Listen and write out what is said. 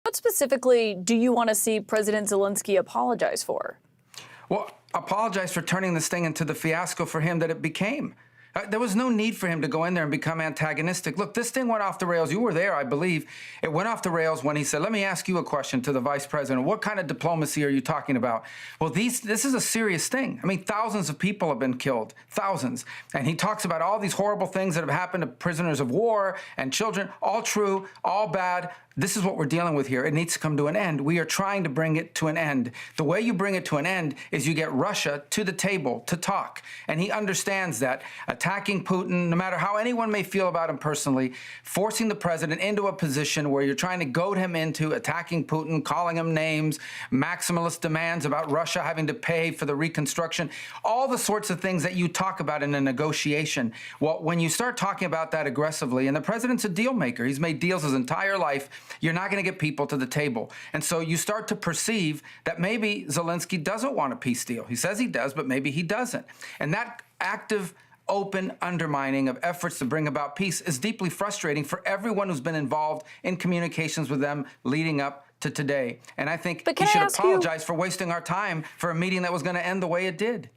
What specifically do you want to see President Zelensky apologize for? Well, apologize for turning this thing into the fiasco for him that it became. There was no need for him to go in there and become antagonistic. Look, this thing went off the rails. You were there, I believe. It went off the rails when he said, let me ask you a question to the vice president. What kind of diplomacy are you talking about? Well, this is a serious thing. I mean, thousands of people have been killed, thousands. And he talks about all these horrible things that have happened to prisoners of war and children, all true, all bad. This is what we're dealing with here. It needs to come to an end. We are trying to bring it to an end. The way you bring it to an end is you get Russia to the table to talk. And he understands that attacking Putin, no matter how anyone may feel about him personally, forcing the president into a position where you're trying to goad him into attacking Putin, calling him names, maximalist demands about Russia having to pay for the reconstruction, all the sorts of things that you talk about in a negotiation. Well, when you start talking about that aggressively, and the president's a deal maker, he's made deals his entire life, you're not going to get people to the table. And so you start to perceive that maybe Zelensky doesn't want a peace deal. He says he does, but maybe he doesn't. And that active, open undermining of efforts to bring about peace is deeply frustrating for everyone who's been involved in communications with them leading up to today. And I think he should apologize for wasting our time for a meeting that was going to end the way it did.